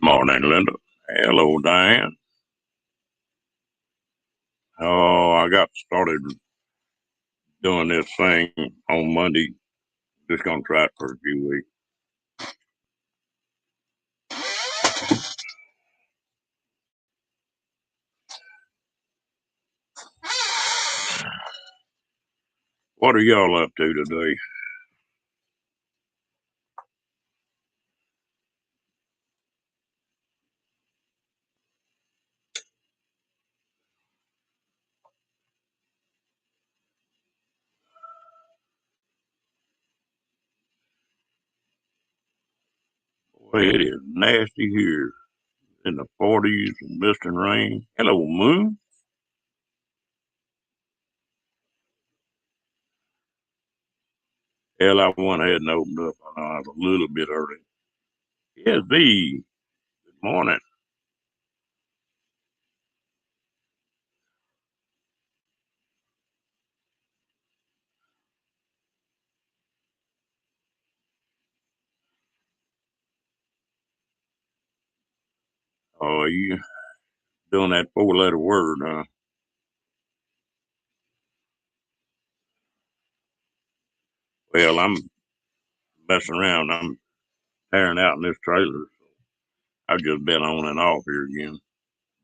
Morning, Linda. Hello, Diane. Oh, I got started doing this thing on Monday. Just gonna try it for a few weeks. What are y'all up to today? Well, it is nasty here in the 40s and mist and rain. Hello, moon. Hell, I went ahead and opened up. I know I was a little bit early. Yes, B. Good morning. Oh, you doing that 4-letter word, huh? Well, I'm messing around. I'm tearing out in this trailer. I've just been on and off here again.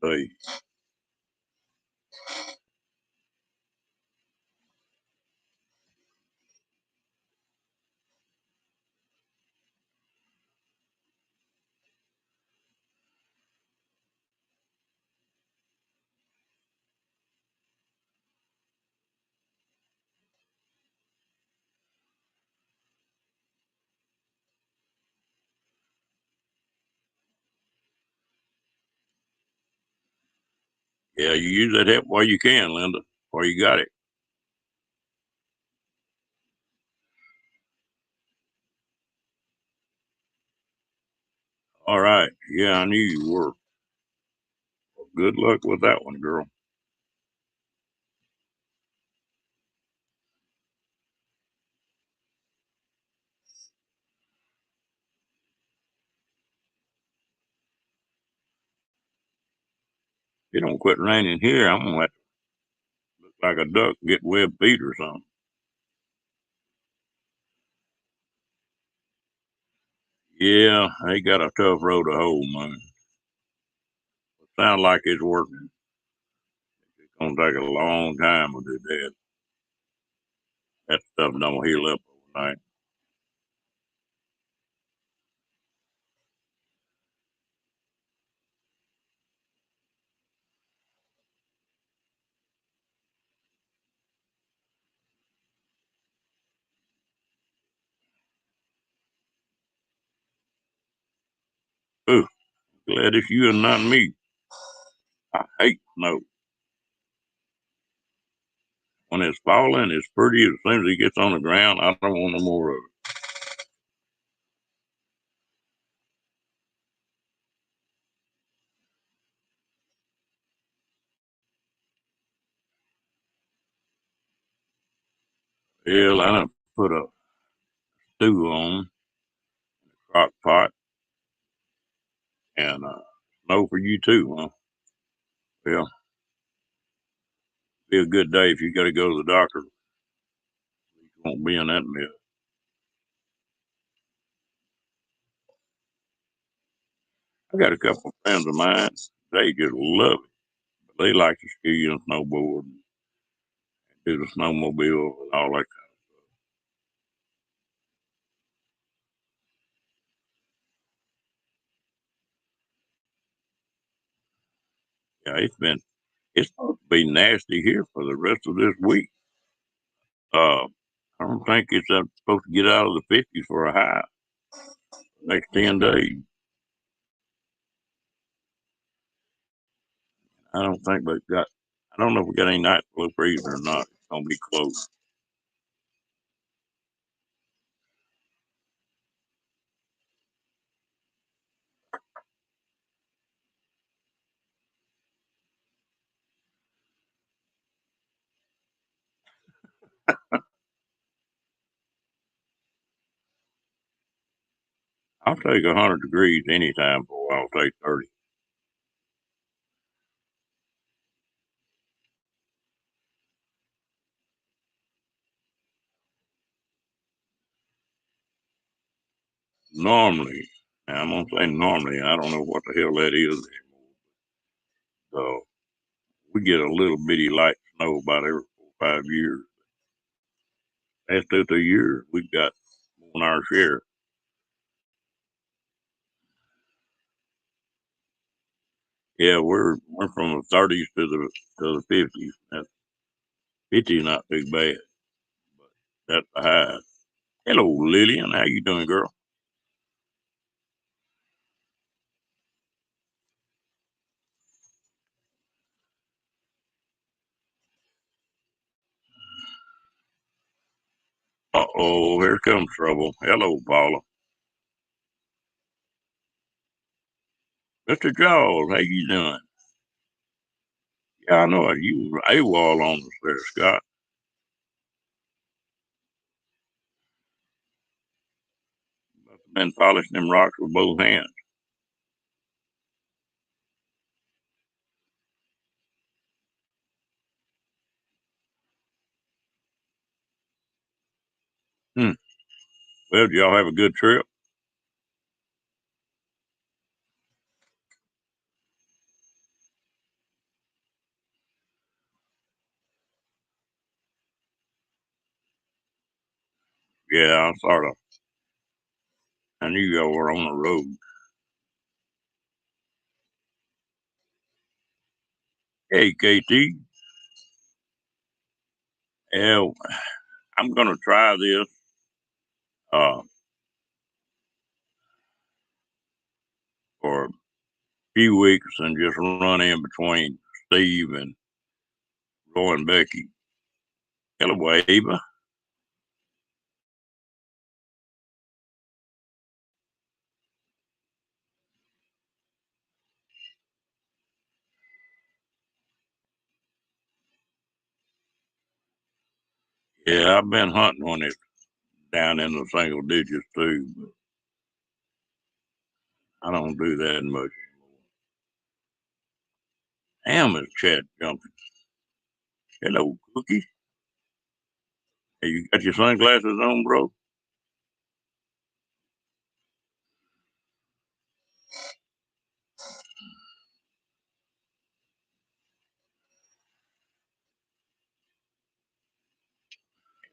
Hey, yeah, you use that help while you can, Linda, while you got it. All right. Yeah, I knew you were. Well, good luck with that one, girl. If it don't quit raining here, I'm gonna have to look like a duck and get web feet or something. Yeah, they got a tough road to hoe, man. Sounds like it's working. It's gonna take a long time to do that. That stuff don't heal up overnight. Ooh, glad it's you and not me. I hate snow. When it's falling, it's pretty. As soon as it gets on the ground, I don't want no more of it. Hell, I done put a stew on, crock pot, and snow for you too, huh? Well, be a good day if you got to go to the doctor. You won't be in that mess. I got a couple of friends of mine. They just love it. They like to ski and snowboard and do the snowmobile and all that. Yeah, it's supposed to be nasty here for the rest of this week. I don't think it's supposed to get out of the 50s for a high. next 10 days. I don't think we've got, I don't know if we got any night flu freezing or not. It's going to be close. I'll take 100 degrees anytime before I'll take 30. Normally, now I'm going to say normally, I don't know what the hell that is anymore. So we get a little bitty light snow about every 4 or 5 years. Last 2 or 3 years, we've got more than our share. Yeah, we're from the 30s to the 50s. That's 50 is not too bad, but that's the high. Hello, Lillian. How you doing, girl? Uh-oh, here comes trouble. Hello, Paula. Mr. Jaws, how you doing? Yeah, I know it. You were AWOL on us there, Scott. Must have been polishing them rocks with both hands. Hmm. Well, did y'all have a good trip? Yeah, I sort of. I knew y'all were on the road. Hey, KT. Yeah, I'm going to try this uh, for a few weeks and just run in between Steve and Roy and Becky. Hello, Ava. Yeah, I've been hunting when it's down in the single digits too, but I don't do that much anymore. Damn, is Chad jumping? Hello, Cookie. Hey, you got your sunglasses on, bro?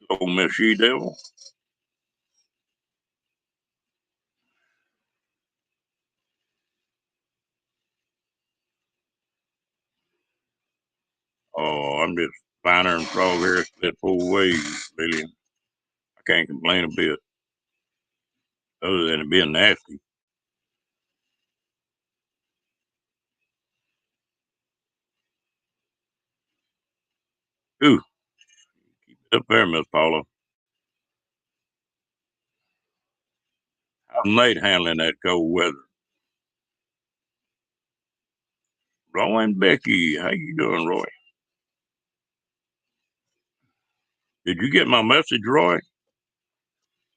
Hello, Miss She Devil. Oh, I'm just finer and frog here split 4 ways, Lillian. I can't complain a bit, other than it being nasty. Ooh, keep it up there, Miss Paula. How's Nate handling that cold weather? Roy and Becky, how you doing, Roy? Did you get my message, Roy?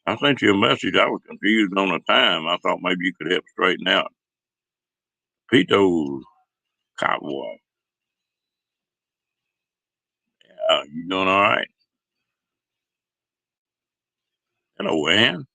I sent you a message. I was confused on the time. I thought maybe you could help straighten out. Pito's cowboy. You doing all right? Hello, Ann.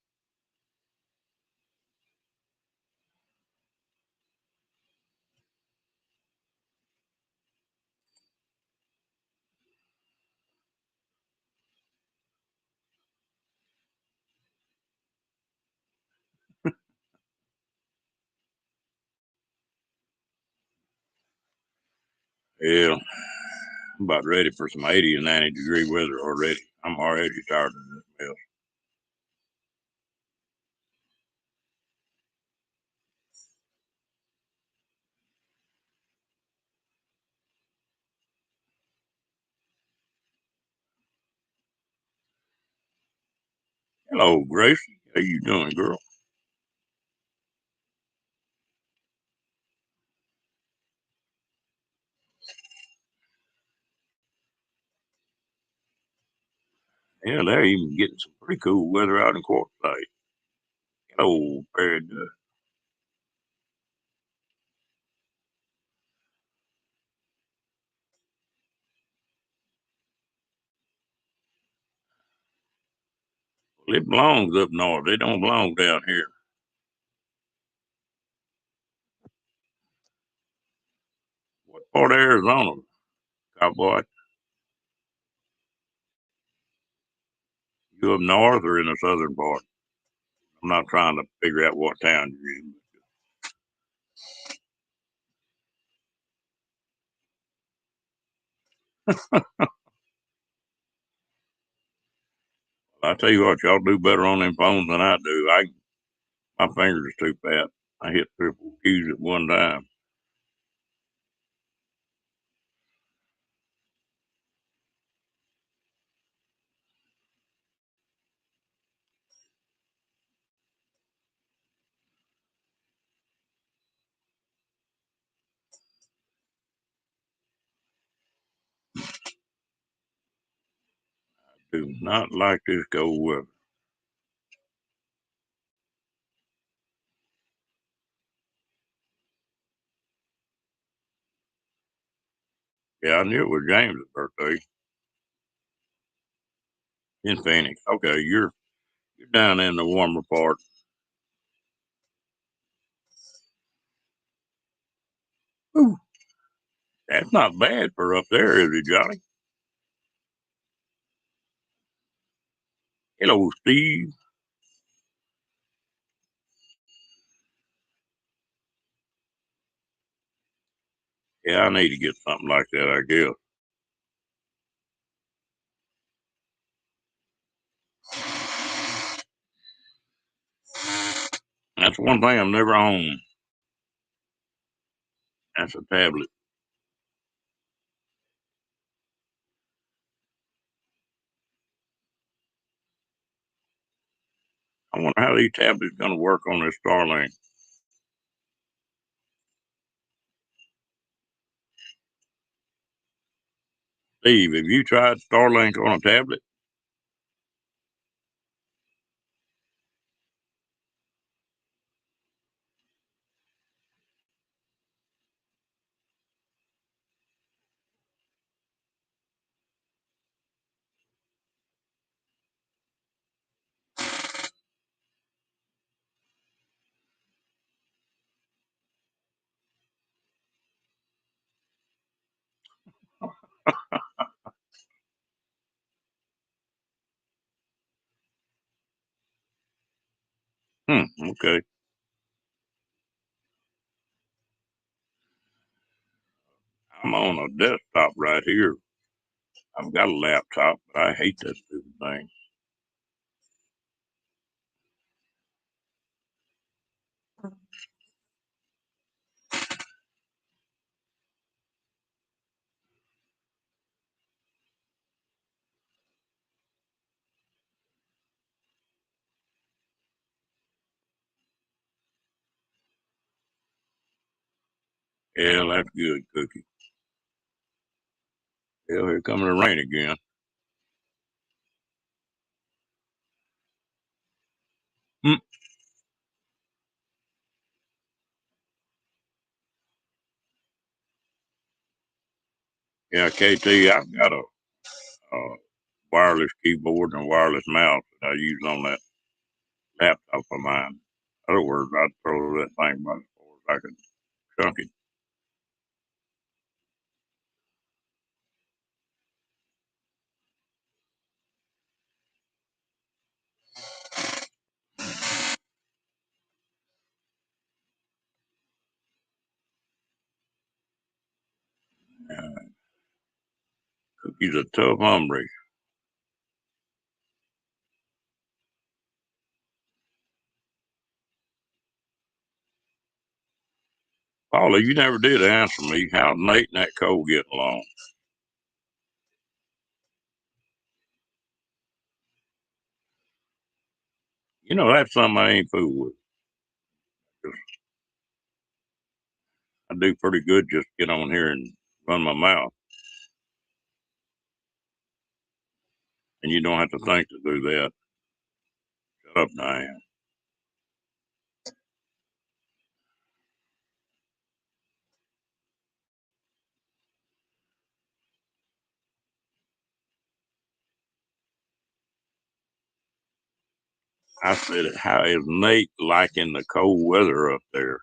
Yeah, I'm about ready for some 80 and 90-degree weather already. I'm already tired of this mess. Hello, Gracie. How you doing, girl? Yeah, they're even getting some pretty cool weather out in Quartzsite. Hello, very good. Well, it belongs up north. They don't belong down here. What part of Arizona, cowboy? You up north or in the southern part? I'm not trying to figure out what town you're in. I tell you what, y'all do better on them phones than I do. My fingers are too fat. I hit 3 or 4 keys at one time. Do not like this cold weather. Yeah, I knew it was James' birthday in Phoenix. Okay, you're down in the warmer part. Ooh, that's not bad for up there, is it, Johnny? Hello, Steve. Yeah, I need to get something like that, I guess. That's one thing I'm never on. That's a tablet. I wonder how these tablets going to work on this Starlink. Steve, have you tried Starlink on a tablet? Okay. I'm on a desktop right here. I've got a laptop, but I hate that stupid thing. Yeah, that's good, Cookie. Hell, here comes the rain again. Hmm. Yeah, KT, I've got a wireless keyboard and a wireless mouse that I use on that laptop of mine. In other words, I'd throw that thing about as far as I could chunk it. Uh, Cookie's a tough hombre. Paula, you never did answer me. How Nate and that Cole getting along? That's something I ain't fooled with. 'Cause I do pretty good just get on here and run my mouth, and you don't have to think to do that. Shut up, Diane. I said, how is Nate liking the cold weather up there?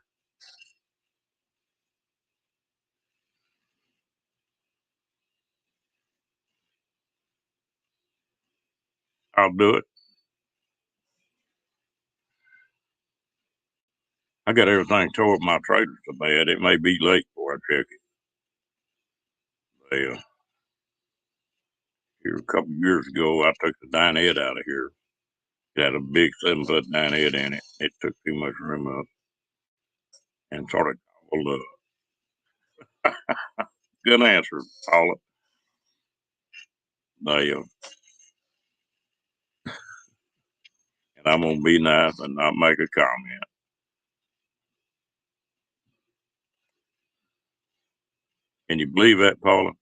I'll do it. I got everything tore up my trailer so bad it may be late before I check it. Well, here a couple years ago, I took the dinette out of here. It had a big 7 foot dinette in it. It took too much room up and sort of gobbled up. Good answer, Paula. They, and I'm gonna be nice and not make a comment. Can you believe that, Paula?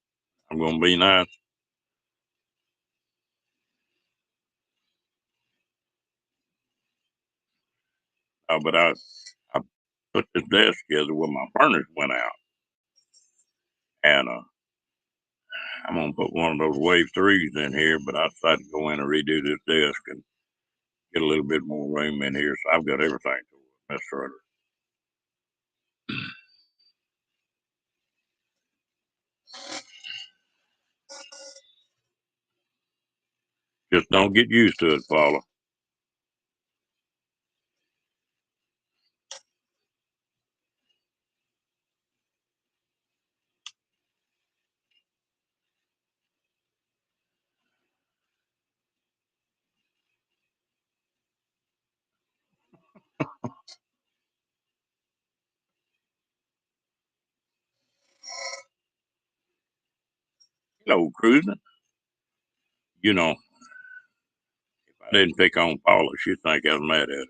I'm gonna be nice. But I put this desk together when my furnace went out, and I'm gonna put one of those wave threes in here. But I decided to go in and redo this desk and get a little bit more room in here. So I've got everything to Miss Schroeder. Just don't get used to it, Paula. Hello, cruising. You know, if I didn't pick on Paula, she'd think I was mad at her.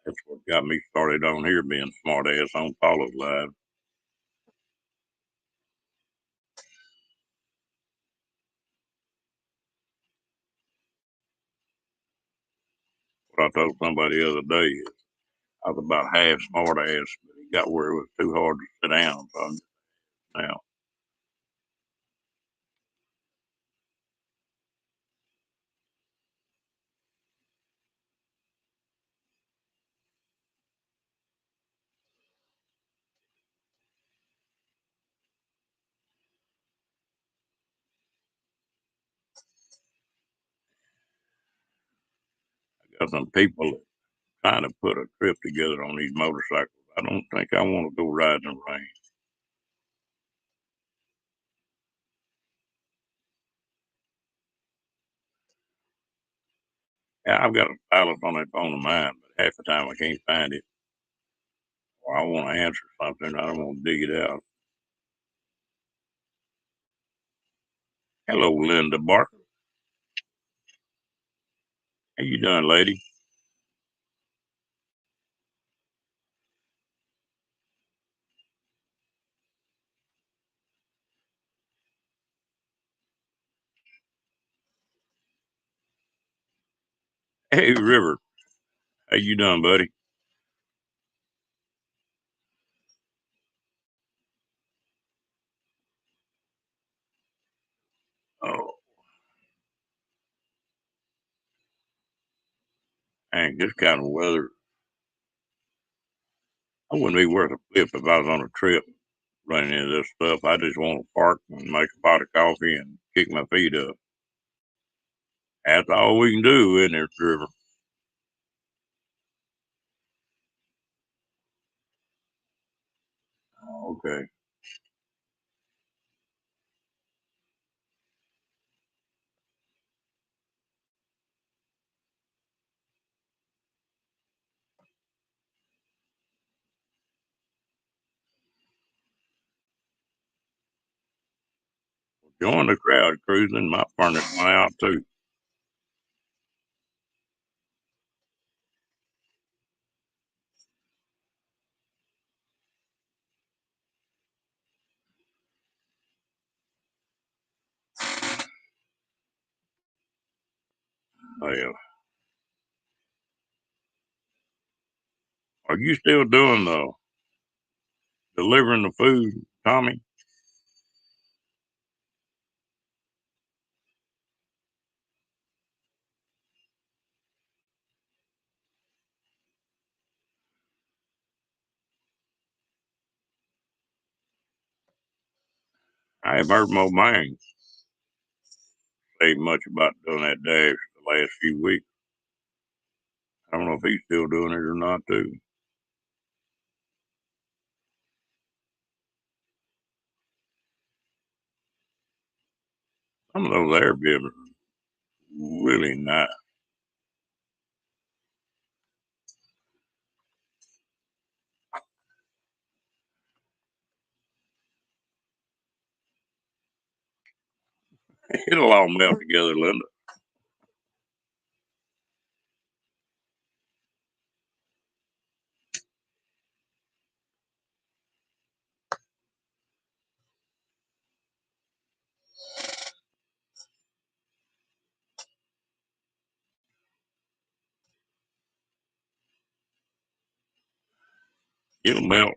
That's what got me started on here being smart ass on Paula's live. What I told somebody the other day is I was about half smart ass, but it got where it was too hard to sit down. So now I got some people trying to put a trip together on these motorcycles. I don't think I want to go riding in the rain. Yeah, I've got a pilot on that phone of mine, but half the time I can't find it, or I want to answer something. I don't want to dig it out. Hello, Linda Barker. How you doing, lady? Hey, River. How you doing, buddy? Oh, dang, this kind of weather, I wouldn't be worth a flip if I was on a trip running into this stuff. I just want to park and make a pot of coffee and kick my feet up. That's all we can do in this river. Okay. Join the crowd cruising. My furnace went out too. Hell, are you still doing the delivering the food, Tommy? I haven't heard my man say much about doing that dash the last few weeks. I don't know if he's still doing it or not too. Some of those air bibs are really nice. It'll all melt together, Linda. It'll melt.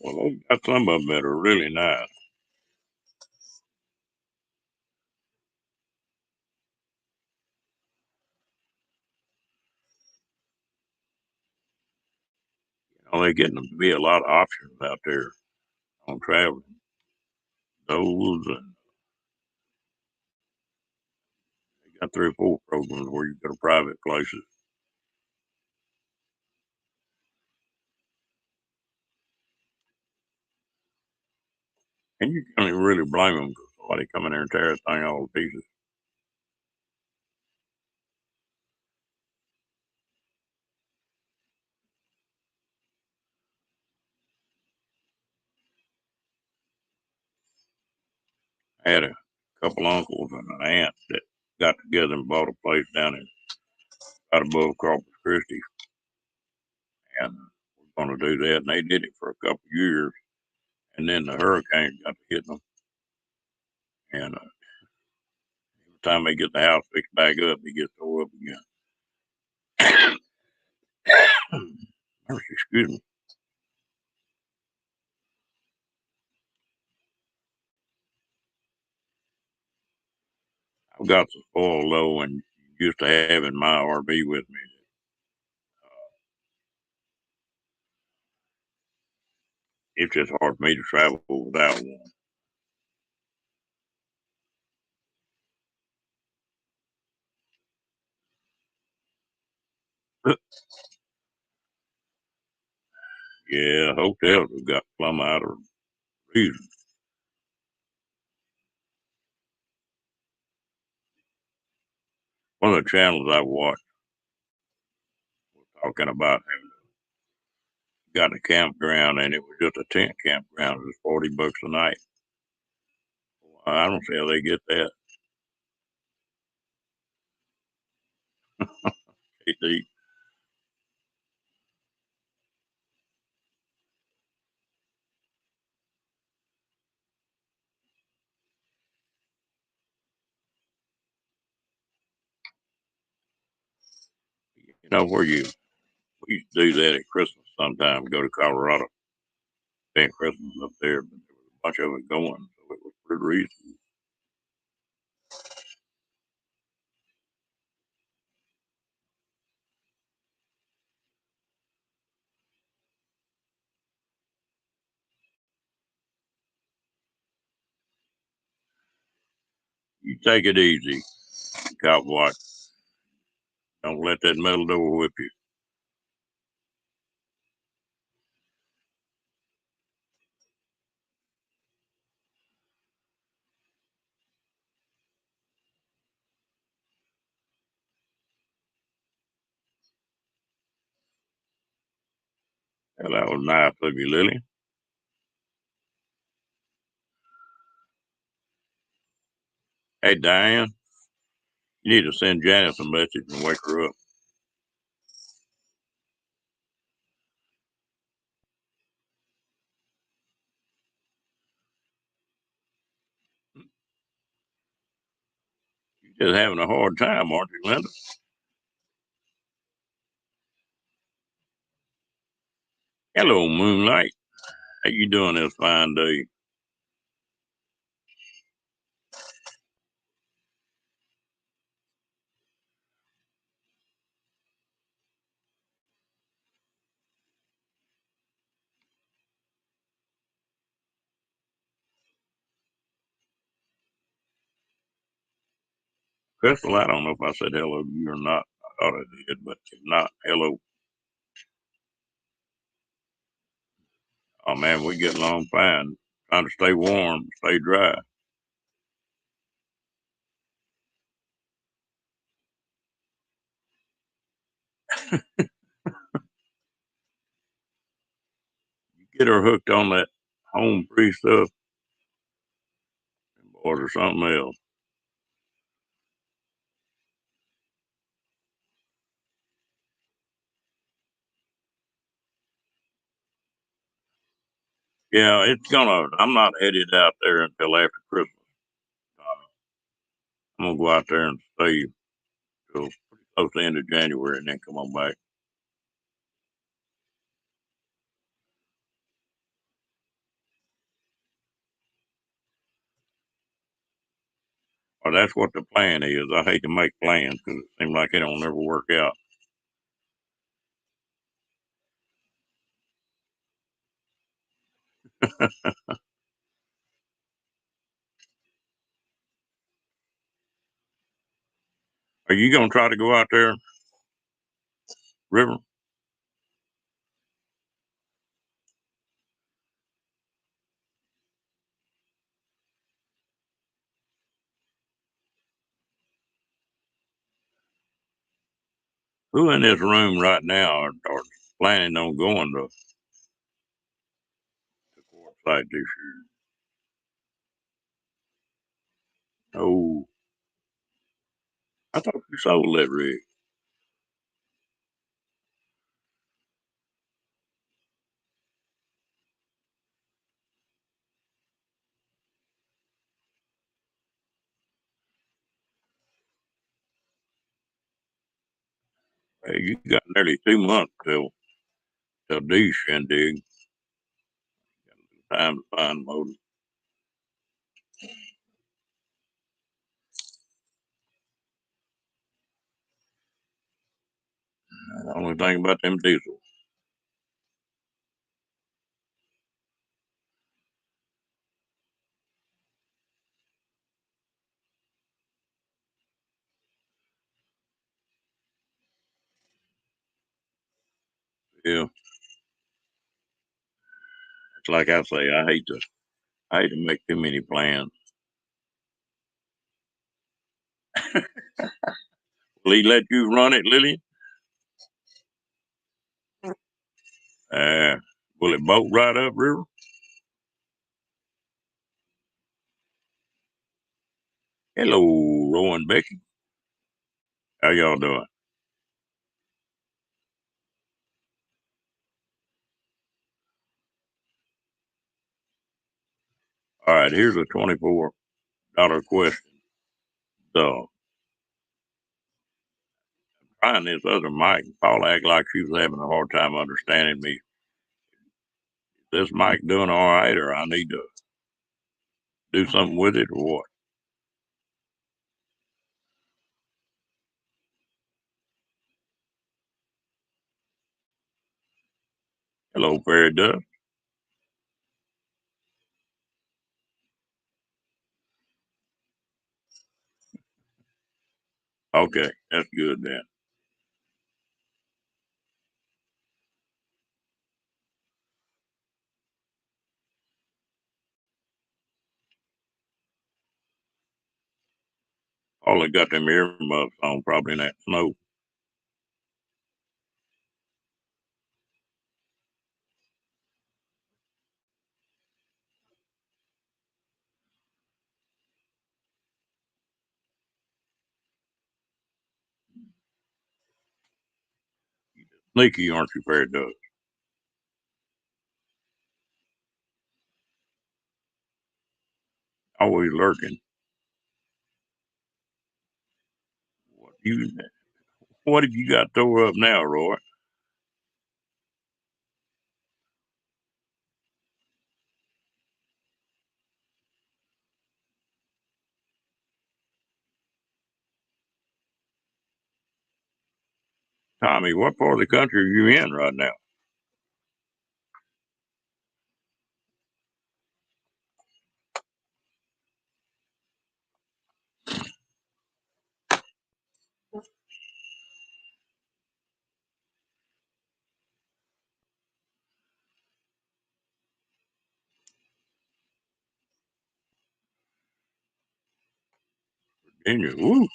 Well, they got some of them that are really nice. They're getting to be a lot of options out there on traveling. Those and they got 3 or 4 programs where you go to private places, and you can't even really blame them because somebody come in there and tear this thing all to pieces. I had a couple uncles and an aunt that got together and bought a place down in right above Corpus Christi, and we're going to do that. And they did it for a couple of years, and then the hurricane got to hitting them, and every time they get the house fixed back up, it gets tore up again. Excuse me. I've got some spoiled low and used to having my RV with me. It's just hard for me to travel without one. Yeah, hotels have got plumb out of reason. One of the channels I watched talking about having got a campground and it was just a tent campground. It was $40 a night. I don't see how they get that. KT. You know where we used to do that at Christmas sometime, go to Colorado, spend Christmas up there, but there was a bunch of it going, so it was pretty reasonable. You take it easy, cowboy. Don't let that metal door whip you. Well, that was nice of you, Lily. Hey, Diane, you need to send Janice a message and wake her up. You're just having a hard time, aren't you, Linda? Hello, Moonlight. How you doing this fine day? Crystal, I don't know if I said hello to you or not. I thought I did, but if not, hello. Oh man, we get along fine. Trying to stay warm, stay dry. You get her hooked on that home free stuff, or something else. Yeah, it's gonna. I'm not headed out there until after Christmas, Tommy. I'm gonna go out there and stay till pretty close to the end of January, and then come on back. Or that's what the plan is. I hate to make plans because it seems like it don't never work out. Are you gonna try to go out there, River? Who in this room right now are planning on going to the court site this year? Oh, I thought you sold that rig. Hey, you got nearly 2 months till D shindig. Time to find motor. The only thing about them diesels. Yeah, it's like I say, I hate to make too many plans. Will he let you run it, Lily? Uh, will it boat right up, River? Hello, Rowan Becky. How y'all doing? All right, here's a $24 question. So, trying this other mic, Paul act like she was having a hard time understanding me. Is this mic doing all right, or I need to do something with it, or what? Hello, Fairy Dust. Okay, that's good then. Paula got them earmuffs on, probably in that snow. Sneaky, aren't you, fairy dust? Always lurking. What have you got tore up now, Roy? Tommy, what part of the country are you in right now? Virginia. Woo,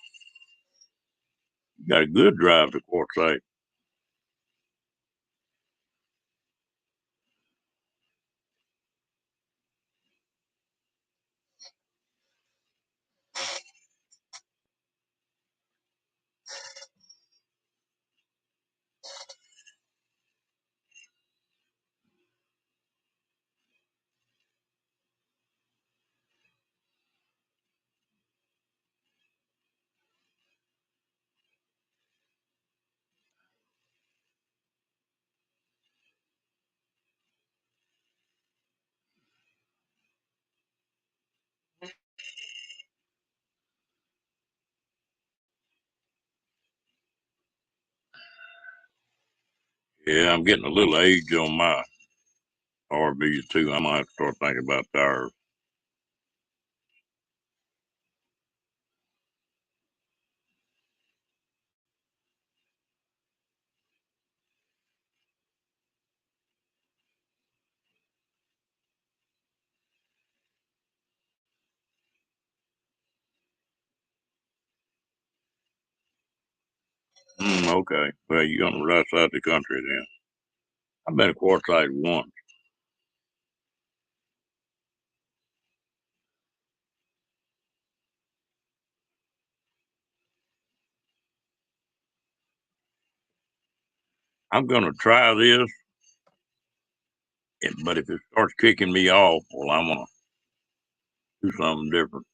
you got a good drive to Quartzsite. Yeah, I'm getting a little age on my RVs too. I might have to start thinking about tires. Okay. Well, you're on the right side of the country then. I've been to Quartzsite once. I'm going to try this, but if it starts kicking me off, well, I'm going to do something different.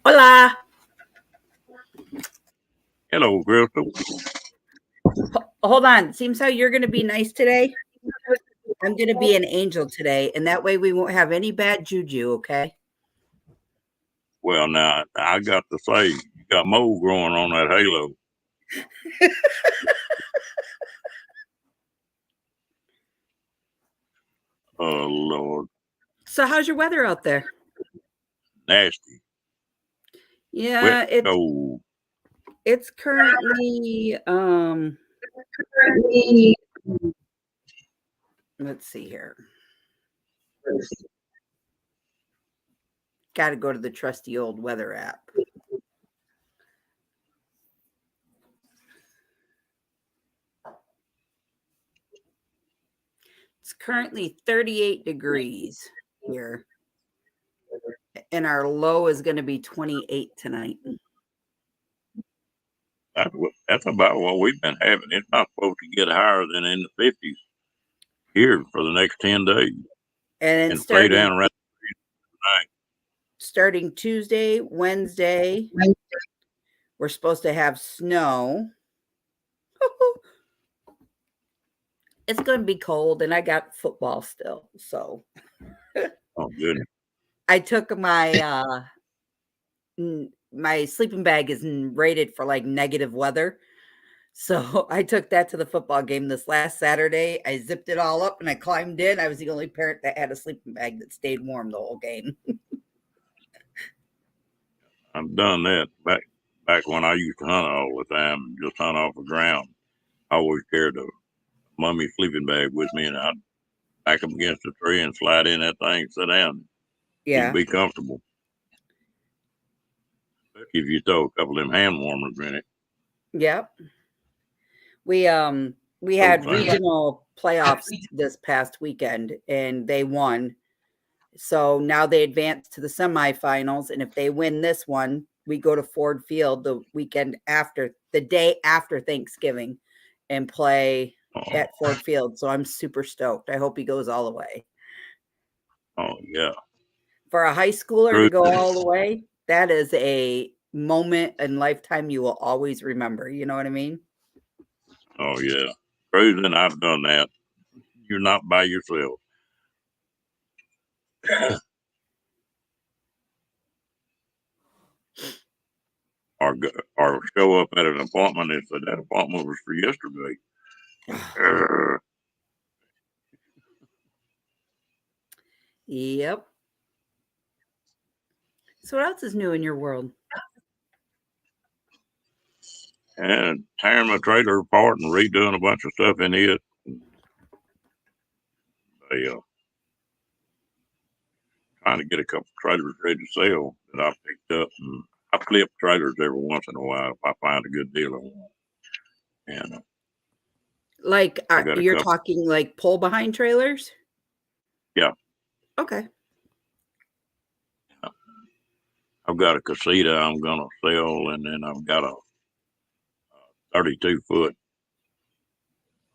Hola. Hello, Crystal. Hold on. Seems how you're going to be nice today. I'm going to be an angel today, and that way we won't have any bad juju, okay? Well, now, I got to say, you got mold growing on that halo. Oh, Lord. So how's your weather out there? Nasty. Yeah, Wet, cold. it's currently let's see here. Got to go to the trusty old weather app. It's currently 38 degrees here. And our low is going to be 28 tonight. That's about what we've been having. It's not supposed to get higher than in the 50s here for the next 10 days And it's stay starting down around tonight. starting Tuesday, Wednesday, we're supposed to have snow. It's going to be cold, and I got football still. So Oh, goodness. I took my sleeping bag is rated for like negative weather. So I took that to the football game this last Saturday. I zipped it all up and I climbed in. I was the only parent that had a sleeping bag that stayed warm the whole game. I've done that back when I used to hunt all the time, just hunt off the ground. I always carried a mummy sleeping bag with me, and I'd back up against the tree and slide in that thing, sit down. You can Yeah. be comfortable, especially if you throw a couple of them hand warmers in it. Yep. We Those had things. regional playoffs this past weekend and they won. So now they advance to the semifinals, and if they win this one, we go to Ford Field the weekend after, the day after Thanksgiving, and play Oh, at Ford Field. So I'm super stoked. I hope he goes all the way. oh yeah. For a high schooler to go Cruising. all the way, that is a moment in lifetime you will always remember. You know what I mean? Oh yeah. Cruising. I've done that. You're not by yourself. or show up at an appointment and say that appointment was for yesterday. Yep. So what else is new in your world? And tearing my trailer apart and redoing a bunch of stuff in it. They trying to get a couple of trailers ready to sell that I picked up, and I flip trailers every once in a while if I find a good deal on one. And Like, I got a you're couple. talking like pull behind trailers? Yeah, Okay. I've got a casita I'm gonna sell, and then I've got a 32-foot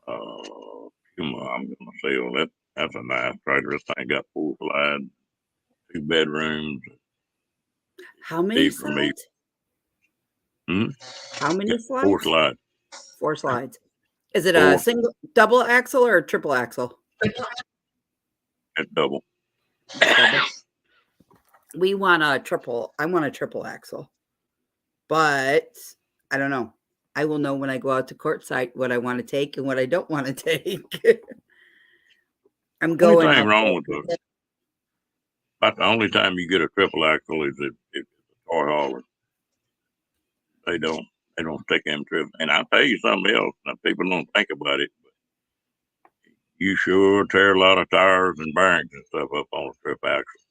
Puma I'm gonna sell. That's a nice trailer. This thing got 4 slides, 2 bedrooms, How many big for me. slides? Hmm? How Yeah, many 4 slides? slides. 4 slides. Is it a Four. single double axle or a triple axle? It's double. Double. We want a triple. I want a triple axle. But I don't know. I will know when I go out to court site what I want to take and what I don't want to take. I'm Only going thing up. wrong with about the only time you get a triple axle is if it's a toy hauler. They don't they don't stick them triple. And I'll tell you something else. Now people don't think about it, but you sure tear a lot of tires and bearings and stuff up on a trip axle.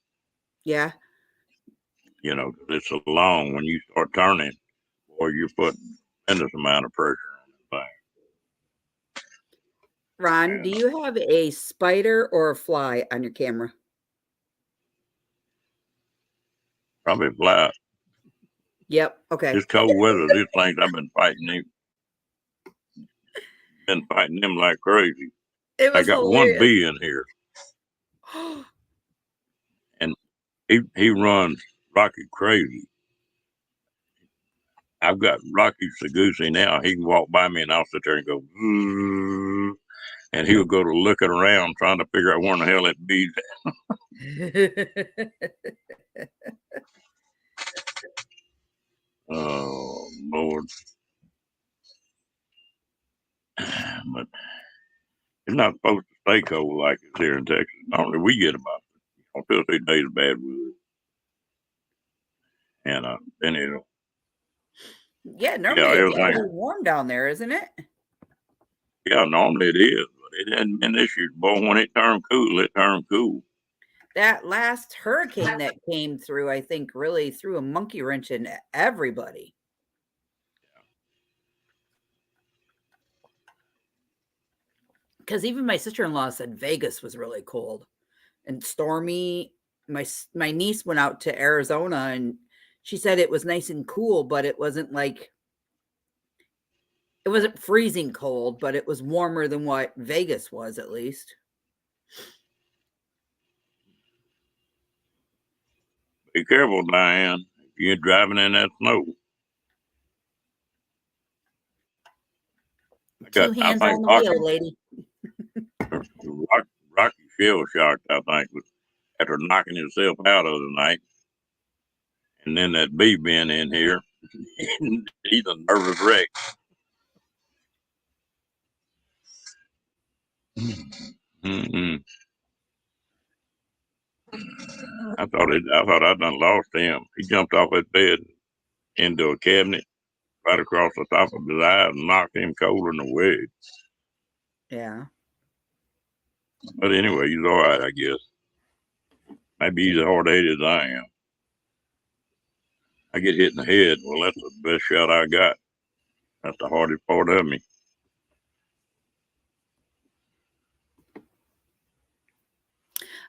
Yeah. You know, 'cause it's so long when you start turning, or you're putting tremendous amount of pressure on the thing. Ron, do And you have a spider or a fly on your camera? probably flat. Yep. Okay. This cold weather, these things I've been fighting them like crazy. It I was got one hilarious. bee in here, and he runs Rocky crazy. I've got Rocky Sagusi now. He can walk by me, and I'll sit there and go, and he'll go to looking around trying to figure out where in the hell that bee's at. Oh Lord! But it's not supposed to stay cold like it's here in Texas. Normally we get about 2 or 3 days of bad weather, and then it'll Yeah, yeah normally it's pretty everything. warm down there, isn't it? Yeah, normally it is, but it hadn't been this year. Boy, when it turned cool, it turned cool. That last hurricane that came through, I think, really threw a monkey wrench in everybody. Because even my sister-in-law said Vegas was really cold and stormy. My niece went out to Arizona and she said it was nice and cool, but it wasn't like it wasn't freezing cold, but it was warmer than what Vegas was at least. Be careful, Diane. If you're driving in that snow. Two hands I on think the wheel, lady. Rocky shell shocked, I think, was after knocking himself out the other night. And then that bee been in here. He's a nervous wreck. Mm-hmm. I thought I'd done lost him. He jumped off that bed into a cabinet right across the top of his eye and knocked him cold in the wig. Yeah. But anyway, he's all right, I guess. Maybe he's as hard-headed as I am. I get hit in the head. Well, that's the best shot I got. That's the hardest part of me.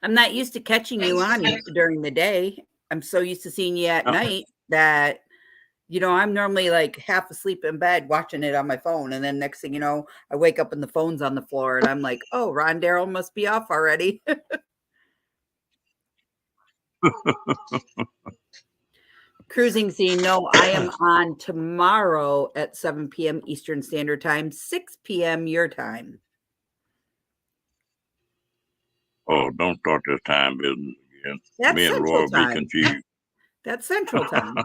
I'm not used to catching you on during the day. I'm so used to seeing you at night that, I'm normally like half asleep in bed watching it on my phone. And then next thing you know, I wake up and the phone's on the floor and I'm like, oh, Ron Darrell must be off already. Cruising scene. No, I am on tomorrow at 7 p.m. Eastern Standard Time, 6 p.m. your time. Oh, don't start this time business again. That's Me and Central Roy will be Time. confused. That's Central Time.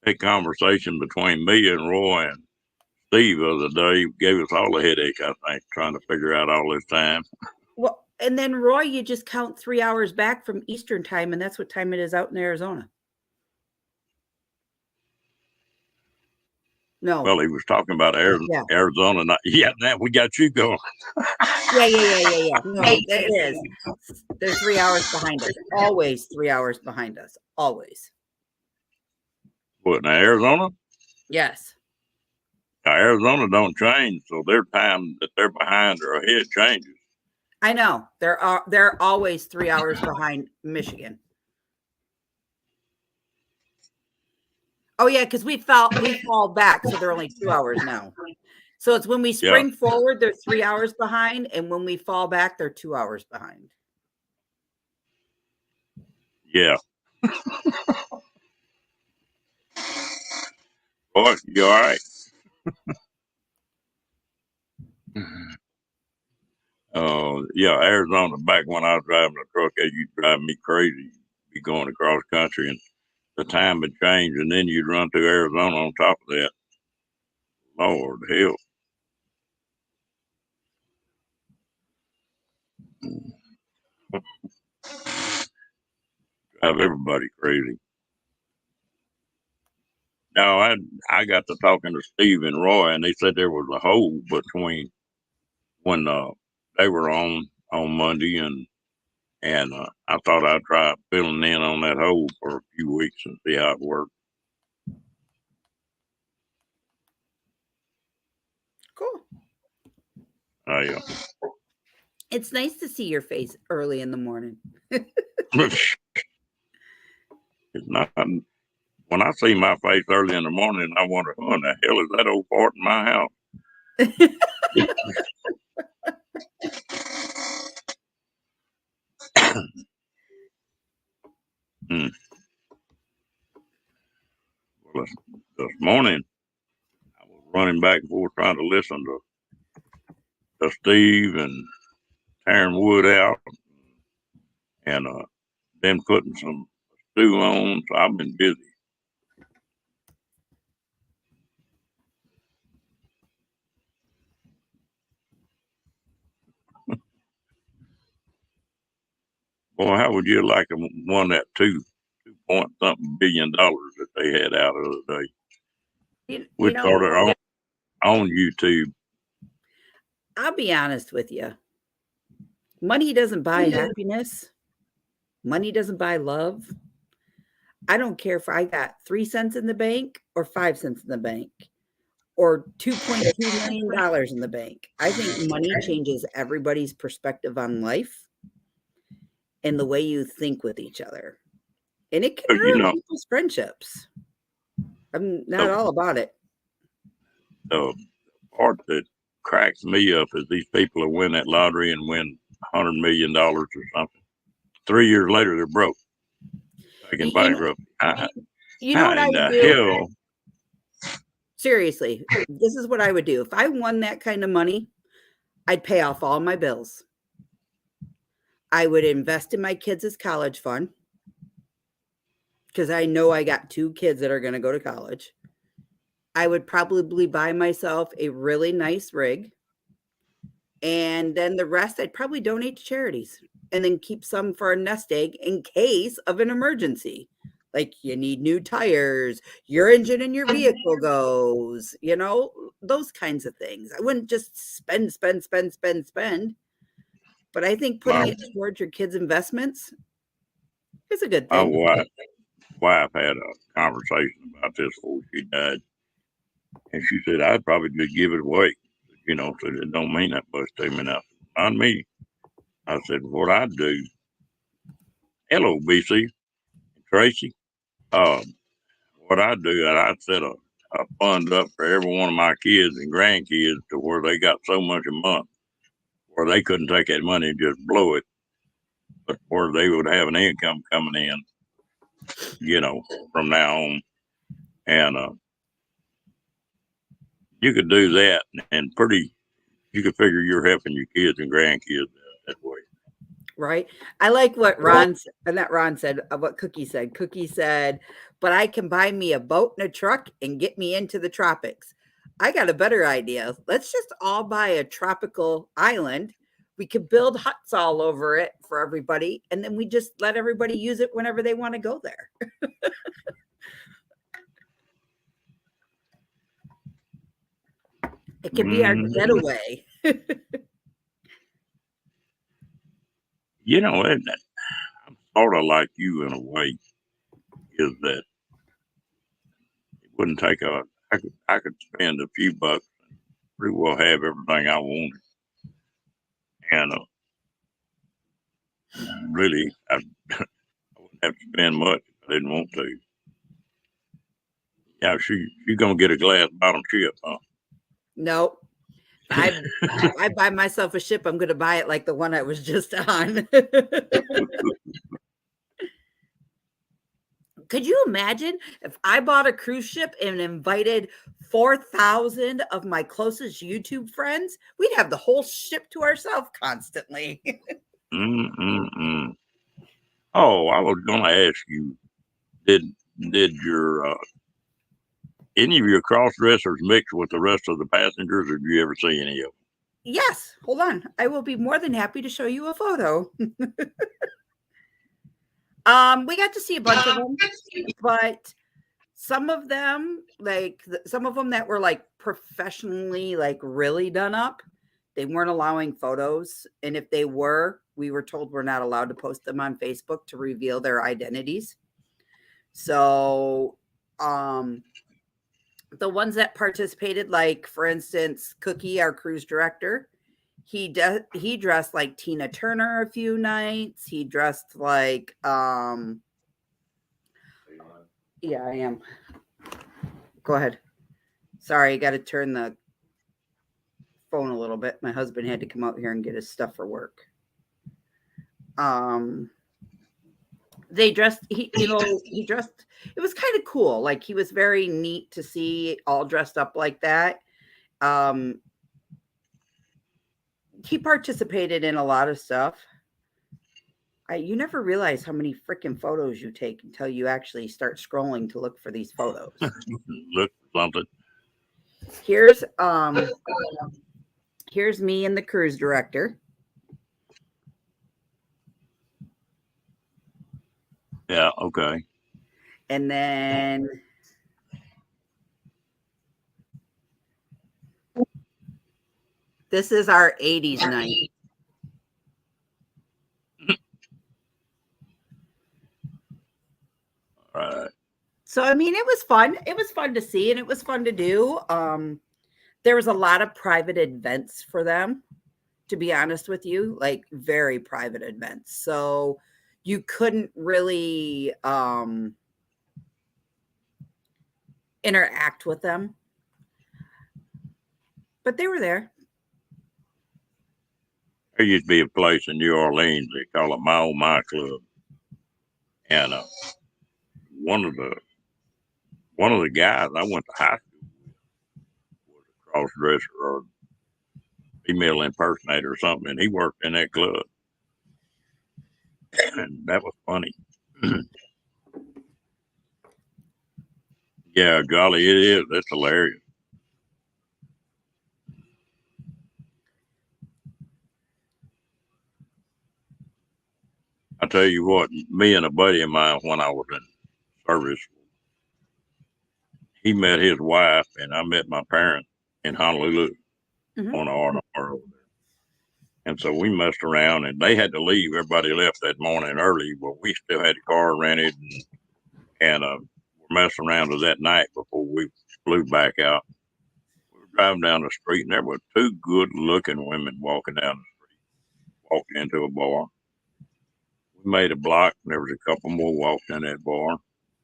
A conversation between me and Roy and Steve the other day gave us all a headache, I think, trying to figure out all this time. Well, and then Roy, you just count 3 hours back from Eastern Time, and that's what time it is out in Arizona. No. Well, he was talking about Arizona. Yeah, now we got you going. Yeah. No, it is. They're 3 hours behind us. Always 3 hours behind us. Always. What, now Arizona? Yes. Now, Arizona don't change, so their time that they're behind or ahead changes. I know. They're always 3 hours behind Michigan. Oh yeah, because we fall back, so they're only 2 hours now. So it's when we spring forward, they're 3 hours behind, and when we fall back, they're 2 hours behind. Yeah. Boy, you all right? Yeah, Arizona. Back when I was driving a truck, it used to drive me crazy. Be going across country, and the time would change, and then you'd run through Arizona on top of that. Lord help. Drive everybody crazy. Now, I got to talking to Steve and Roy, and they said there was a hole between when they were on Monday, and I thought I'd try filling in on that hole for a few weeks and see how it worked. Cool. Yeah. It's nice to see your face early in the morning. It's not. When I see my face early in the morning, I wonder, who in the hell is that old fart in my house? Well, this morning, I was running back and forth trying to listen to Steve and tearing wood out and then putting some stew on. So I've been busy. Boy, how would you like to won that two point something billion dollars that they had out the other day? We started on YouTube. I'll be honest with you. Money doesn't buy happiness. Money doesn't buy love. I don't care if I got 3 cents in the bank or 5 cents in the bank or $2.2 million in the bank. I think money changes everybody's perspective on life and the way you think with each other. And it can ruin people's friendships. I'm not all about it. The part that cracks me up is these people who win that lottery and win $100 million or something. 3 years later, they're broke, taking bankruptcy. You know what I in would the do? hell? Seriously, this is what I would do. If I won that kind of money, I'd pay off all my bills. I would invest in my kids' college fund because I know I got 2 kids that are going to go to college. I would probably buy myself a really nice rig. And then the rest I'd probably donate to charities and then keep some for a nest egg in case of an emergency. Like you need new tires, your engine in your vehicle goes, those kinds of things. I wouldn't just spend. But I think putting My, it towards your kids' investments is a good my thing. wife had a conversation about this before she died. And she said, I'd probably just give it away. Said it don't mean that much to me now. On me. I said, what I'd do, hello, BC, Tracy. What I'd do, I'd set a fund up for every one of my kids and grandkids to where they got so much a month where they couldn't take that money and just blow it, but where they would have an income coming in, from now on. And you could do that and you could figure you're helping your kids and grandkids that way. Right. I like what Ron said, what Cookie said. Cookie said, but I can buy me a boat and a truck and get me into the tropics. I got a better idea. Let's just all buy a tropical island. We could build huts all over it for everybody. And then we just let everybody use it whenever they want to go there. It can be our getaway. I'm sort of like you in a way, is that it wouldn't take I could spend a few bucks and pretty well have everything I wanted. And really, I wouldn't have to spend much if I didn't want to. Yeah, she's gonna get a glass bottom ship, huh? Nope. If I buy myself a ship, I'm going to buy it like the one I was just on. Could you imagine if I bought a cruise ship and invited 4,000 of my closest YouTube friends? We'd have the whole ship to ourselves constantly. Oh, I was gonna ask you, did your any of your cross dressers mix with the rest of the passengers, or did you ever see any of them? Yes. Hold on. I will be more than happy to show you a photo. We got to see a bunch of them, but some of them, some of them that were like professionally, like really done up, they weren't allowing photos. And if they were, we were told we're not allowed to post them on Facebook to reveal their identities. So, the ones that participated, like for instance, Cookie, our cruise director, he dressed like Tina Turner a few nights. He dressed like yeah, I am. Go ahead. Sorry, I got to turn the phone a little bit. My husband had to come out here and get his stuff for work. They dressed he dressed, it was kind of cool. Like he was very neat to see all dressed up like that. He participated in a lot of stuff. You never realize how many freaking photos you take until you actually start scrolling to look for these photos. Look for something. Here's me and the cruise director. Yeah, okay. And then this is our 80s night. All right. So I mean, it was fun. It was fun to see and it was fun to do. There was a lot of private events for them, to be honest with you, like very private events. So you couldn't really interact with them. But they were there. There used to be a place in New Orleans, they call it My Old My Club. And one of the guys I went to high school with was a cross dresser or female impersonator or something, and he worked in that club. And that was funny. Yeah, golly, it is. That's hilarious. I tell you what, me and a buddy of mine, when I was in service, he met his wife, and I met my parents in Honolulu on the R&R over there. And so we messed around, and they had to leave. Everybody left that morning early, but we still had the car rented, and we're messing around to that night before we flew back out. We were driving down the street, and there were two good-looking women walking down the street, walking into a bar. We made a block, and there was a couple more walked in that bar.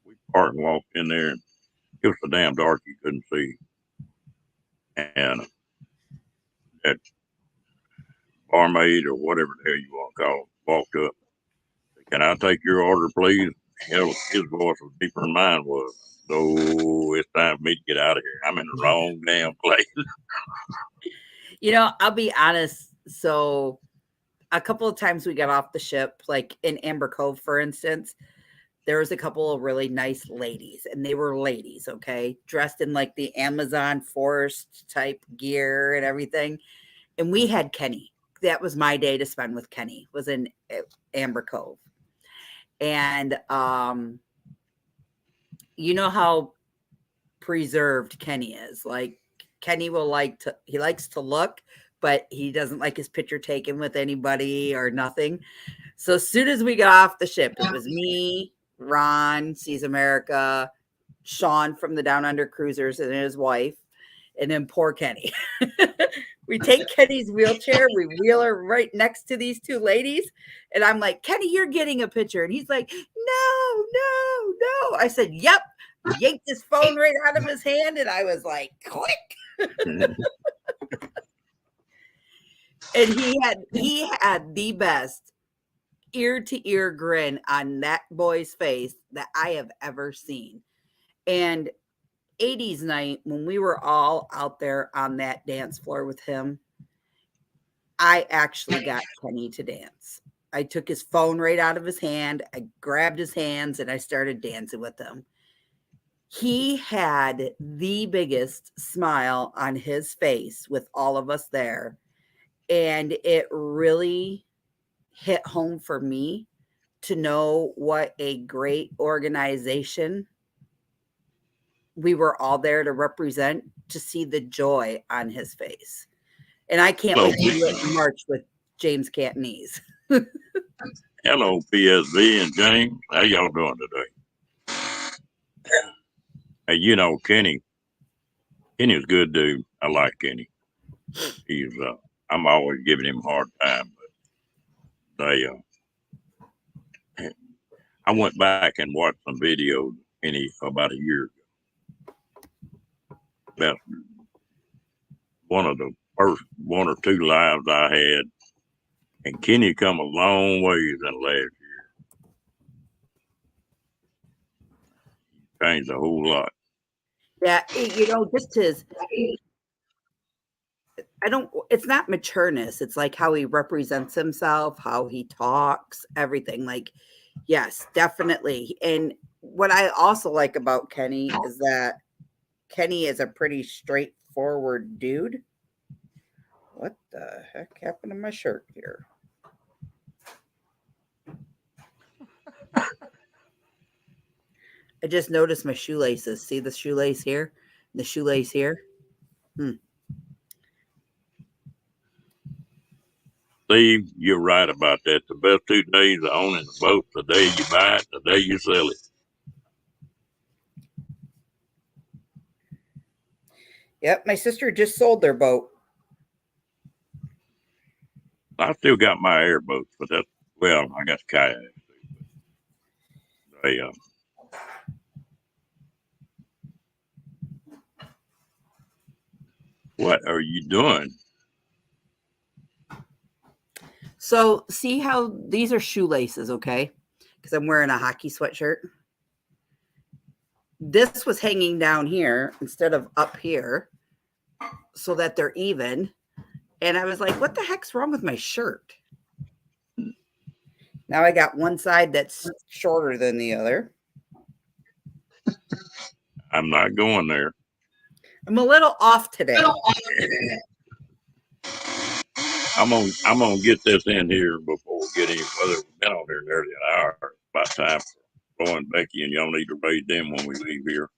We parked and walked in there, and it was so damn dark you couldn't see. And that barmaid or whatever the hell you want to call it walked up. Said, "Can I take your order, please?" Hell, his voice was deeper than mine was. So it's time for me to get out of here. I'm in the wrong damn place. You know, I'll be honest. So a couple of times we got off the ship, like in Amber Cove, for instance, there was a couple of really nice ladies, and they were ladies, okay, dressed in like the Amazon forest type gear and everything. And we had Kenny. That was my day to spend with Kenny, was in Amber Cove. And you know how preserved Kenny is. Like Kenny he likes to look, but he doesn't like his picture taken with anybody or nothing. So as soon as we got off the ship, it was me, Ron, Seas America, Sean from the Down Under Cruisers, and his wife, and then poor Kenny. We take Kenny's wheelchair, we wheel her right next to these two ladies, and I'm like, "Kenny, you're getting a picture." And he's like, "No, no, no." I said, "Yep." Yanked his phone right out of his hand, and I was like, "Click." And he had the best ear to ear grin on that boy's face that I have ever seen. And 80s night, when we were all out there on that dance floor with him, I actually got Kenny to dance. I took his phone right out of his hand. I grabbed his hands and I started dancing with him. He had the biggest smile on his face with all of us there. And it really hit home for me to know what a great organization we were all there to represent, to see the joy on his face. And I can't Hello, wait to do it in March with James Cantonese. hello, PSV and James. How y'all doing today? Hey, you know, Kenny's a good dude. I like Kenny. He's I'm always giving him a hard time, but I went back and watched some videos Kenny about a year ago. About one of the first one or two lives I had, and Kenny come a long ways in last year. Changed a whole lot. Yeah, just his, it's not matureness. It's like how he represents himself, how he talks, everything. Like, yes, definitely. And what I also like about Kenny is that Kenny is a pretty straightforward dude. What the heck happened to my shirt here? I just noticed my shoelaces. See the shoelace here? The shoelace here? Steve, you're right about that. The best 2 days of owning the boat, the day you buy it, the day you sell it. Yep, my sister just sold their boat. I still got my airboats, but I got kayaks too. They, what are you doing? So see how these are shoelaces, okay? Because I'm wearing a hockey sweatshirt. This was hanging down here instead of up here so that they're even. And I was like, what the heck's wrong with my shirt? Now I got one side that's shorter than the other. I'm not going there. I'm a little off today. I'm gonna get this in here before we get any further. We've been on here nearly an hour. It's about time for Roy and Becky, and y'all need to raise them when we leave here.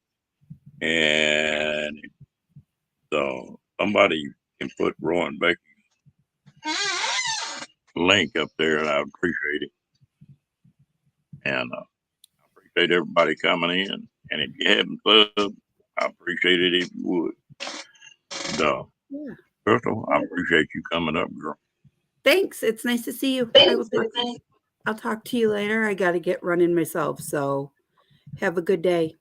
And somebody can put Roy and Becky's link up there, and I appreciate it. And I appreciate everybody coming in. And if you haven't subbed, I appreciate it if you would. And, Yeah. Crystal, I appreciate you coming up, girl. Thanks. It's nice to see you. I'll talk to you later. I got to get running myself. So have a good day.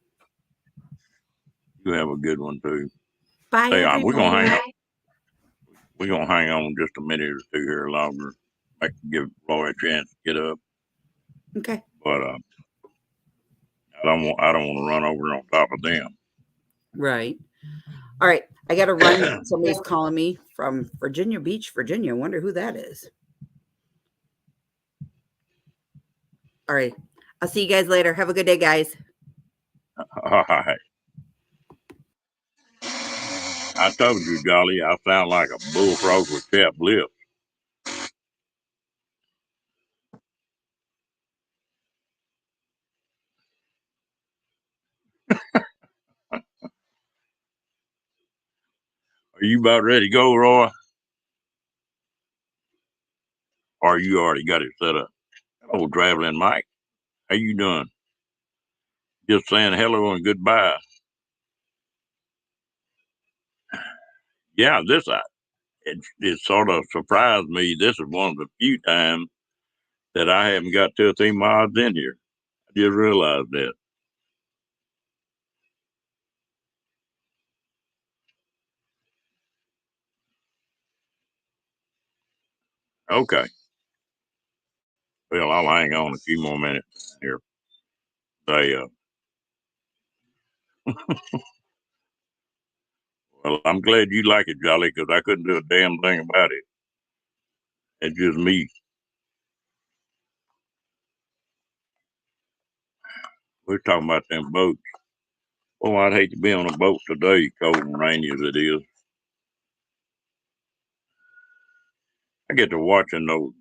You have a good one too. Bye. Hey, everybody. we're gonna hang on. We're gonna hang on just a minute or two here longer. I can give Roy a chance to get up. Okay. But I don't want to run over on top of them. Right. All right. I got to run. Somebody's calling me from Virginia Beach, Virginia. I wonder who that is. All right. I'll see you guys later. Have a good day, guys. All right. I told you, Jolly, I sound like a bullfrog with chapped lips. Are you about ready to go, Roy? Or you already got it set up? Hello, traveling Mike. How you doing? Just saying hello and goodbye. Yeah, it sort of surprised me. This is one of the few times that I haven't got 2 or 3 mods in here. I just realized that. Okay. Well, I'll hang on a few more minutes here. They, well, I'm glad you like it, Jolly, because I couldn't do a damn thing about it. It's just me. We're talking about them boats. Oh, I'd hate to be on a boat today, cold and rainy as it is. I get to watching those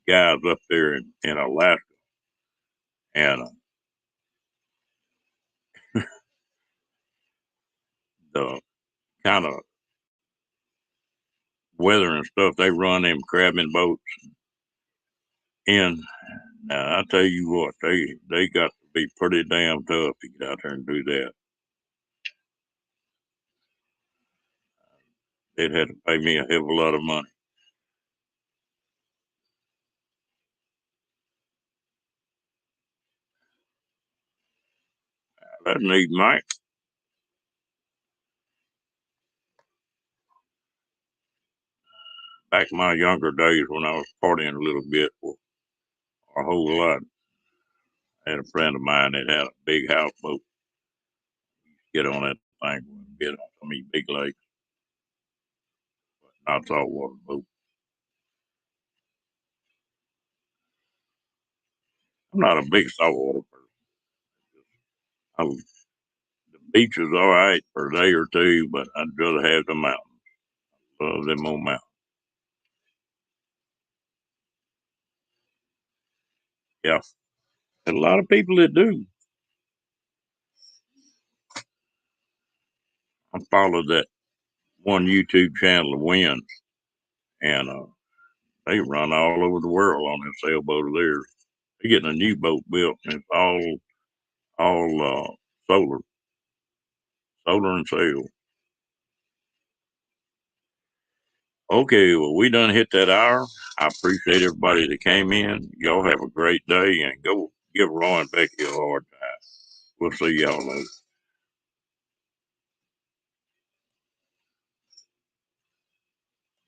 guys up there in Alaska, and the kind of weather and stuff they run them crabbing boats in. Now, I tell you what, they got to be pretty damn tough to get out there and do that. They'd have to pay me a hell of a lot of money. That's neat, Mike. Back in my younger days when I was partying a little bit, well, a whole lot, I had a friend of mine that had a big houseboat. Get on that thing, get on some of these big lakes, but not saltwater boat. I'm not a big saltwater person. The beach is all right for a day or two, but I'd rather have the mountains. Love them old mountains. Yeah, and a lot of people that do. I follow that one YouTube channel, Wind, and they run all over the world on this sailboat of theirs. They're getting a new boat built, and it's all solar and sail. Okay, well, we done hit that hour. I appreciate everybody that came in. Y'all have a great day, and go give Roy and Becky a hard time. We'll see y'all later.